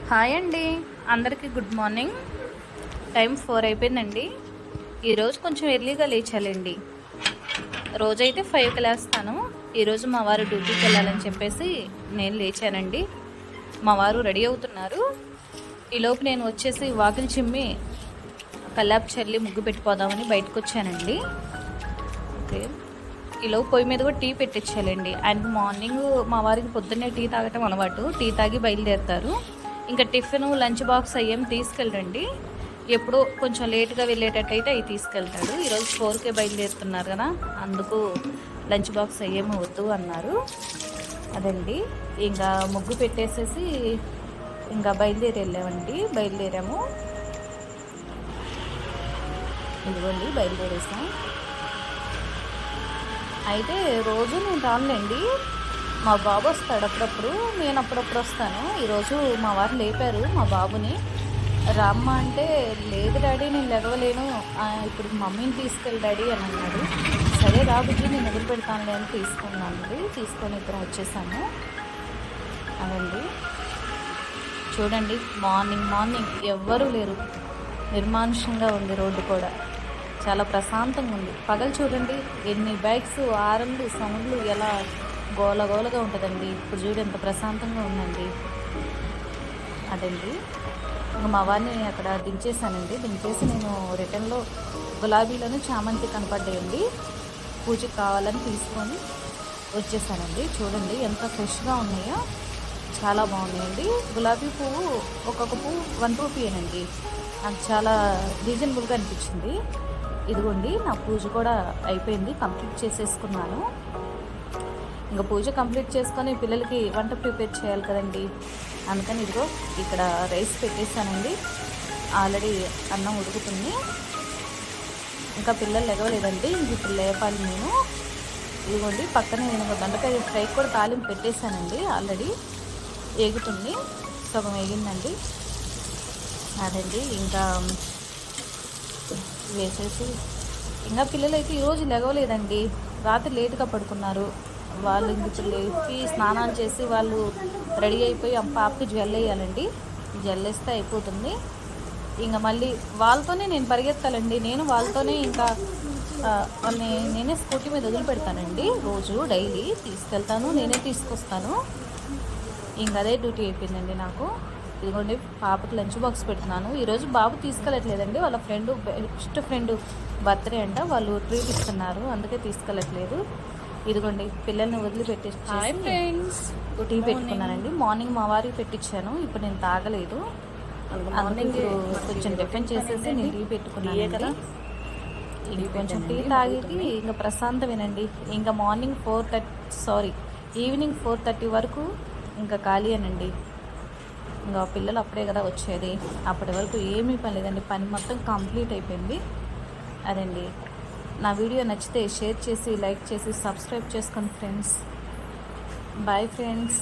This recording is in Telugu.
హాయ్ అండి, అందరికీ గుడ్ మార్నింగ్. టైం 4 అయిపోయిందండి. ఈరోజు కొంచెం ఎర్లీగా లేచాలండి. రోజైతే 5కి లేస్తాను. ఈరోజు మా వారు డ్యూటీకి వెళ్ళాలని చెప్పేసి నేను లేచానండి. మా వారు రెడీ అవుతున్నారు. ఈలోపు నేను వచ్చేసి వాకిలి చిమ్మి కల్లాపు చల్లి ముగ్గు పెట్టిపోదామని బయటకు వచ్చానండి. ఓకే, ఈలోపు పొయ్యి మీద కూడా టీ పెట్టించాలండి. ఆయనకు మార్నింగ్ మా వారికి పొద్దున్నే టీ తాగటం అలవాటు. టీ తాగి బయలుదేరుతారు. ఇంకా టిఫిన్ లంచ్ బాక్స్ అయ్యేం తీసుకెళ్ళండి. ఎప్పుడో కొంచెం లేట్గా వెళ్ళేటట్టయితే అవి తీసుకెళ్తాడు. ఈరోజు 4కే బయలుదేరుతున్నారు కదా, అందుకు లంచ్ బాక్స్ అయ్యేమో వద్దు అన్నారు. అదండి, ఇంకా ముగ్గు పెట్టేసేసి ఇంకా బయలుదేరాము. ఇదిగోండి బయలుదేరేసాం. అయితే రోజు నేను రానులేండి, మా బాబు వస్తాడు అప్పుడప్పుడు, నేను అప్పుడప్పుడు వస్తాను. ఈరోజు మా వారు లేపారు మా బాబుని. రామ్మ అంటే, లేదు డాడీ నేను లెగవలేను, ఇప్పుడు మమ్మీని తీసుకెళ్ళి డాడీ అని అన్నాడు. సరే రా బుజ్జి, నేను ఎదురు పెడతానులే అని తీసుకొని ఇద్దరం వచ్చేసాము. అదండి, చూడండి మార్నింగ్ ఎవ్వరూ లేరు. నిర్మానుష్యంగా ఉంది రోడ్డు కూడా, చాలా ప్రశాంతంగా ఉంది. పగలు చూడండి ఎన్ని బైక్స్, ఆరన్లు, సౌండ్లు, ఎలా గోలగా ఉంటుందండి. ఇప్పుడు చూడు ఎంత ప్రశాంతంగా ఉందండి. అదండి, ఇంకా మా వారిని అక్కడ దించేసి నేను రిటర్న్లో గులాబీలను చామంతి కనపడ్డాయండి, పూజకి కావాలని తీసుకొని వచ్చేసానండి. చూడండి ఎంత ఫ్రెష్గా ఉన్నాయో, చాలా బాగున్నాయండి. గులాబీ పువ్వు ఒక్కొక్క పువ్వు 1 రూపీయేనండి. నాకు చాలా రీజనబుల్గా అనిపించింది. ఇదిగోండి, నా పూజ కూడా అయిపోయింది, కంప్లీట్ చేసేసుకున్నాను. ఇంకా పూజ కంప్లీట్ చేసుకొని పిల్లలకి వంట ప్రిపేర్ చేయాలి కదండి. అందుకని ఇదిగో ఇక్కడ రైస్ పెట్టేసానండి. ఆల్రెడీ అన్నం ఉడుకుతుంది. ఇంకా పిల్లలు లెగవలేదండి, ఇప్పుడు లేపాలి నేను. ఇదిగోండి పక్కనే నేను బెండకాయ ఫ్రై కూడా తాలింపు పెట్టేశానండి. ఆల్రెడీ ఏగుతుంది, సగం వేగిందండి. అదండి, ఇంకా వేసేసి ఇంకా పిల్లలు అయితే ఈరోజు లెగవలేదండి, రాత్రి లేటుగా పడుకున్నారు. వాళ్ళు ఇంక లేచి స్నానాలు చేసి వాళ్ళు రెడీ అయిపోయి పాపకి జల్లేయాలండి. జల్లేస్తే అయిపోతుంది. ఇంకా మళ్ళీ వాళ్ళతోనే నేను పరిగెత్తాలండి. నేను వాళ్ళతోనే ఇంకా వాళ్ళని నేనే స్కూటీ మీద వదిలిపెడతానండి. రోజు డైలీ తీసుకెళ్తాను, నేనే తీసుకొస్తాను. ఇంక అదే డ్యూటీ అయిపోయిందండి నాకు. ఇదిగోండి పాపకి లంచ్ బాక్స్ పెడుతున్నాను. ఈరోజు బాబు తీసుకెళ్ళట్లేదండి, వాళ్ళ బెస్ట్ ఫ్రెండ్ బర్త్డే అంట, వాళ్ళు ట్రీట్ ఇస్తున్నారు, అందుకే తీసుకెళ్ళట్లేదు. ఇదిగోండి పిల్లల్ని వదిలిపెట్టేసి టీ పెట్టుకున్నానండి. మార్నింగ్ మా వారికి పెట్టించాను, ఇప్పుడు నేను తాగలేదు. అందుకే కొంచెం టిఫిన్ చేసేసి నేను టీ పెట్టుకున్నాను కదా. కొంచెం టీ తాగేది ఇంకా ప్రశాంతమేనండి. ఇంకా ఈవినింగ్ 4:30 వరకు ఇంకా ఖాళీ అనండి. ఇంకా పిల్లలు అప్పుడే కదా వచ్చేది, అప్పటి వరకు ఏమీ పని లేదండి. పని మొత్తం కంప్లీట్ అయిపోయింది. అదండి, నా వీడియో నచ్చితే షేర్ చేసి, లైక్ చేసి, సబ్స్క్రైబ్ చేసుకోండి ఫ్రెండ్స్. Bye friends.